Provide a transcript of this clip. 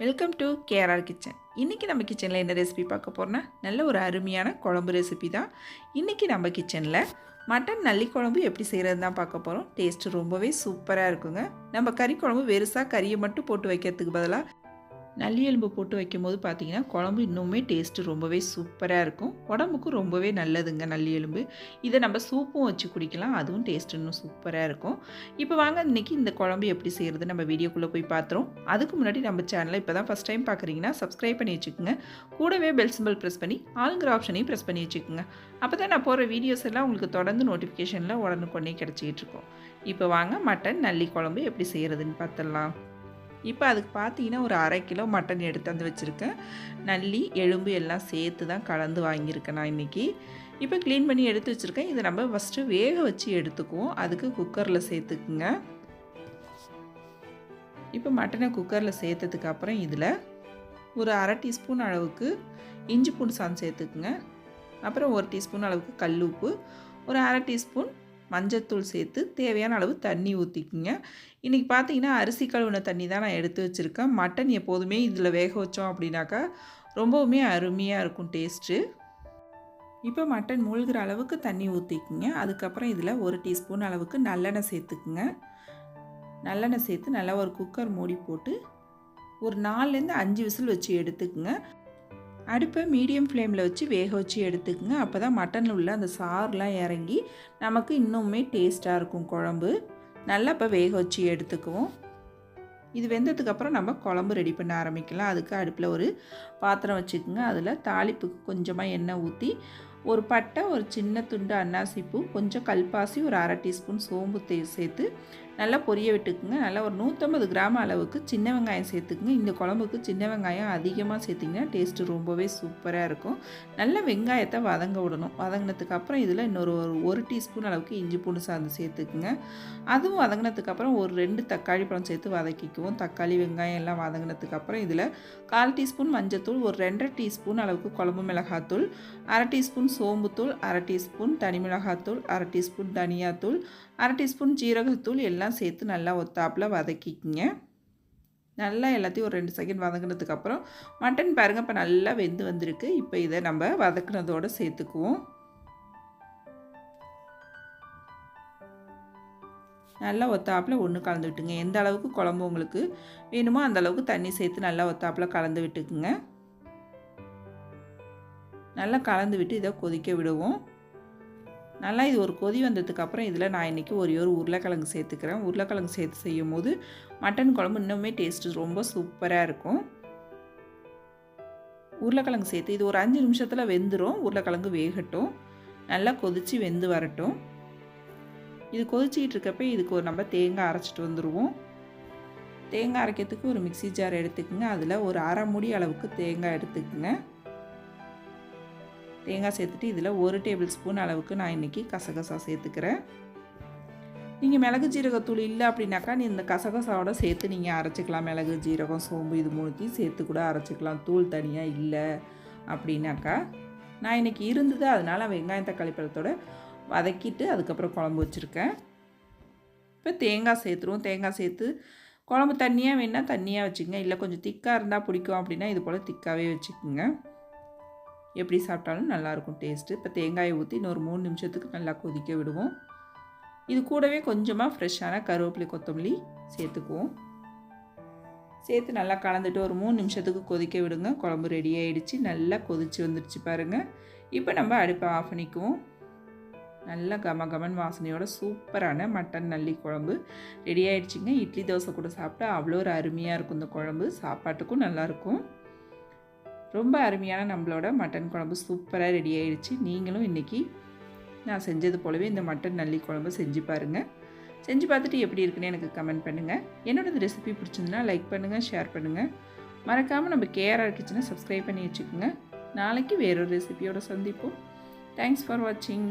Welcome to KRR kitchen. இன்றைக்கி நம்ம கிச்சனில் என்ன ரெசிபி பார்க்க போகிறோன்னா, நல்ல ஒரு அருமையான குழம்பு ரெசிபி தான். இன்றைக்கி நம்ம கிச்சனில் மட்டன் நல்லி குழம்பு எப்படி செய்கிறது தான் பார்க்க போகிறோம். டேஸ்ட்டு ரொம்பவே சூப்பராக இருக்குங்க. நம்ம கறி குழம்பு வெறுசாக கறியை மட்டும் போட்டு வைக்கிறதுக்கு பதிலாக நல்லி எலும்பு போட்டு வைக்கும்போது பார்த்திங்கன்னா குழம்பு இன்னுமே டேஸ்ட்டு ரொம்பவே சூப்பராக இருக்கும். உடம்புக்கும் ரொம்பவே நல்லதுங்க நல்லி எலும்பு. இதை நம்ம சூப்பும் வச்சு குடிக்கலாம், அதுவும் டேஸ்ட் இன்னும் சூப்பராக இருக்கும். இப்போ வாங்க இன்றைக்கி இந்த குழம்பு எப்படி செய்கிறது நம்ம வீடியோக்குள்ளே போய் பார்த்துறோம். அதுக்கு முன்னாடி நம்ம சேனலை இப்போ தான் ஃபஸ்ட் டைம் பார்க்குறீங்கன்னா சப்ஸ்கிரைப் பண்ணி வச்சுக்கோங்க. கூடவே பெல் சிம்பிள் ப்ரெஸ் பண்ணி ஆளுங்கிற ஆப்ஷனையும் ப்ரெஸ் பண்ணி வச்சுக்கோங்க. அப்போ தான் நான் போகிற வீடியோஸ் எல்லாம் உங்களுக்கு தொடர்ந்து நோட்டிஃபிகேஷனில் உடனுக்குடனே கிடச்சிக்கிட்டு இருக்கும். இப்போ வாங்க மட்டன் நல்லி குழம்பு எப்படி செய்கிறதுன்னு பார்த்துடலாம். இப்போ அதுக்கு பார்த்தீங்கன்னா ஒரு 1/2 கிலோ மட்டன் எடுத்து வந்து வச்சுருக்கேன். நல்லி எலும்பு எல்லாம் சேர்த்து தான் கலந்து வாங்கியிருக்கேன் நான் இன்றைக்கி. இப்போ க்ளீன் பண்ணி எடுத்து வச்சுருக்கேன். இதை நம்ம ஃபஸ்ட்டு வேக வச்சு எடுத்துக்குவோம். அதுக்கு குக்கரில் சேர்த்துக்குங்க. இப்போ மட்டனை குக்கரில் சேர்த்ததுக்கு அப்புறம் இதில் ஒரு 1/2 டீஸ்பூன் அளவுக்கு இஞ்சி பூண்டு சாந்து சேர்த்துக்குங்க. அப்புறம் 1 டீஸ்பூன் அளவுக்கு கல் உப்பு, ஒரு 1/2 டீஸ்பூன் மஞ்சத்தூள் சேர்த்து தேவையான அளவு தண்ணி ஊற்றிக்குங்க. இன்றைக்கி பார்த்தீங்கன்னா அரிசி கழுவின தண்ணி தான் நான் எடுத்து வச்சுருக்கேன். மட்டன் எப்போதுமே இதில் வேக வச்சோம் அப்படின்னாக்கா ரொம்பவுமே அருமையாக இருக்கும் டேஸ்ட்டு. இப்போ மட்டன் மூழ்கிற அளவுக்கு தண்ணி ஊற்றிக்குங்க. அதுக்கப்புறம் இதில் 1 டீஸ்பூன் அளவுக்கு நல்லெண்ணெய் சேர்த்துக்குங்க. நல்லெண்ணெய் சேர்த்து நல்லா ஒரு குக்கர் மூடி போட்டு ஒரு 4லேருந்து 5 விசில் வச்சு எடுத்துக்குங்க. அடுப்பை மீடியம் ஃப்ளேமில் வச்சு வேக வச்சு எடுத்துக்குங்க. அப்போ தான் மட்டனில் உள்ள அந்த சாறுலாம் இறங்கி நமக்கு இன்னுமே டேஸ்ட்டாக இருக்கும் குழம்பு. நல்லா இப்போ வேக வச்சு எடுத்துக்குவோம். இது வெந்ததுக்கப்புறம் நம்ம குழம்பு ரெடி பண்ண ஆரம்பிக்கலாம். அதுக்கு அடுப்பில் ஒரு பாத்திரம் வச்சுக்கோங்க. அதில் தாளிப்புக்கு கொஞ்சமாக எண்ணெய் ஊற்றி ஒரு பட்டை, ஒரு சின்ன துண்டு அன்னாசிப்பூ, கொஞ்சம் கல்பாசி, ஒரு 1/2 டீஸ்பூன் சோம்பு சேர்த்து நல்லா பொரிய விட்டுக்குங்க. நல்லா ஒரு 150 கிராம் அளவுக்கு சின்ன வெங்காயம் சேர்த்துக்குங்க. இந்த குழம்புக்கு சின்ன வெங்காயம் அதிகமாக சேர்த்திங்கன்னா டேஸ்ட்டு ரொம்பவே சூப்பராக இருக்கும். நல்ல வெங்காயத்தை வதங்க விடணும். வதங்கினதுக்கு அப்புறம் இதில் இன்னொரு 1 டீஸ்பூன் அளவுக்கு இஞ்சி பூண்டு சாந்து சேர்த்துக்குங்க. அதுவும் வதங்கினதுக்கப்புறம் ஒரு 2 தக்காளி பழம் சேர்த்து வதக்கிக்குவோம். தக்காளி வெங்காயம் எல்லாம் வதங்கினதுக்கப்புறம் இதில் 1/4 டீஸ்பூன் மஞ்சத்தூள், ஒரு 2.5 டீஸ்பூன் அளவுக்கு குழம்பு மிளகாத்தூள், 1/2 டீஸ்பூன் சோம்புத்தூள், 1/2 டீஸ்பூன் தனி மிளகாத்தூள், 1/2 டீஸ்பூன் தனியாத்தூள், 1/2 டீஸ்பூன் ஜீரகத்தூள் எல்லாம் சேர்த்து நல்லா ஒத்தாப்பில் வதக்கிக்கிங்க. நல்லா எல்லாத்தையும் ஒரு 2 செகண்ட் வதங்கினதுக்கப்புறம் மட்டன் பாருங்கள் இப்போ நல்லா வெந்து வந்திருக்கு. இப்போ இதை நம்ம வதக்குனதோடு சேர்த்துக்குவோம். நல்லா ஒத்தாப்பில் ஒன்று கலந்து விட்டுங்க. எந்த அளவுக்கு குழம்பு உங்களுக்கு வேணுமோ அந்த அளவுக்கு தண்ணி சேர்த்து நல்லா ஒத்தாப்பில் கலந்து விட்டுக்குங்க. நல்லா கலந்து விட்டு இதை கொதிக்க விடுவோம். நல்லா இது ஒரு கொதி வந்ததுக்கப்புறம் இதில் நான் இன்றைக்கி ஒரு உருளைக்கிழங்கு சேர்த்துக்கிறேன். உருளைக்கிழங்கு சேர்த்து செய்யும் போது மட்டன் குழம்பு இன்னுமே டேஸ்ட்டு ரொம்ப சூப்பராக இருக்கும். உருளைக்கிழங்கு சேர்த்து இது ஒரு 5 நிமிஷத்தில் வெந்துடும். உருளைக்கிழங்கு வேகட்டும், நல்லா கொதித்து வெந்து வரட்டும். இது கொதிச்சிக்கிட்டு இருக்கப்போ இதுக்கு நம்ம தேங்காய் அரைச்சிட்டு வந்துடுவோம். தேங்காய் அரைக்கிறதுக்கு ஒரு மிக்ஸி ஜார் எடுத்துக்கோங்க. அதில் ஒரு 1/2 மூடி அளவுக்கு தேங்காய் எடுத்துக்கோங்க. தேங்காய் சேர்த்துட்டு இதில் 1 டேபிள் ஸ்பூன் அளவுக்கு நான் இன்றைக்கி கசகசா சேர்த்துக்கிறேன். நீங்கள் மிளகு ஜீரகத்தூள் இல்லை அப்படின்னாக்கா இந்த கசகசாவோட சேர்த்து நீங்கள் அரைச்சிக்கலாம். மிளகு ஜீரகம் சோம்பு இது மூணுத்தையும் சேர்த்து கூட அரைச்சிக்கலாம். தூள் தனியாக இல்லை அப்படின்னாக்கா. நான் இன்றைக்கி இருந்தது, அதனால் வெங்காயம் தக்காளி பழத்தோடு வதக்கிட்டு அதுக்கப்புறம் குழம்பு வச்சுருக்கேன். இப்போ தேங்காய் சேர்த்துருவோம். தேங்காய் சேர்த்து குழம்பு தண்ணியாக வேணால் தண்ணியாக வச்சுக்கோங்க. இல்லை கொஞ்சம் திக்காக இருந்தால் பிடிக்கும் அப்படின்னா இது போல் திக்காகவே வச்சுக்கோங்க. எப்படி சாப்பிட்டாலும் நல்லாயிருக்கும் டேஸ்ட்டு. இப்போ தேங்காயை ஊற்றி இன்னொரு 3 நிமிஷத்துக்கு நல்லா கொதிக்க விடுவோம். இது கூடவே கொஞ்சமாக ஃப்ரெஷ்ஷான கருவேப்பிலை கொத்தமல்லி சேர்த்துக்குவோம். சேர்த்து நல்லா கலந்துட்டு ஒரு 3 நிமிஷத்துக்கு கொதிக்க விடுங்க. குழம்பு ரெடி ஆகிடுச்சு. நல்லா கொதித்து வந்துடுச்சு பாருங்கள். இப்போ நம்ம அடுப்பை ஆஃப் பண்ணிக்குவோம். நல்லா கமகமன் வாசனையோட சூப்பரான மட்டன் நல்லி குழம்பு ரெடி ஆகிடுச்சிங்க. இட்லி தோசை கூட சாப்பிட்டா அவ்வளோ ஒரு அருமையாக இருக்கும். இந்த குழம்பு சாப்பாட்டுக்கும் நல்லாயிருக்கும். ரொம்ப அருமையான நம்மளோட மட்டன் குழம்பு சூப்பராக ரெடி ஆகிடுச்சு. நீங்களும் இன்றைக்கி நான் செஞ்சது போலவே இந்த மட்டன் நல்லி குழம்பு செஞ்சு பாருங்கள். செஞ்சு பார்த்துட்டு எப்படி இருக்குன்னு எனக்கு கமெண்ட் பண்ணுங்கள். என்னோடய ரெசிபி பிடிச்சிருந்துன்னா லைக் பண்ணுங்கள், ஷேர் பண்ணுங்கள். மறக்காமல் நம்ம கேஆர்ஆர் கிச்சனை சப்ஸ்கிரைப் பண்ணி வச்சுக்கோங்க. நாளைக்கு வேறொரு ரெசிபியோடு சந்திப்போம். தேங்க்ஸ் ஃபார் வாட்சிங்.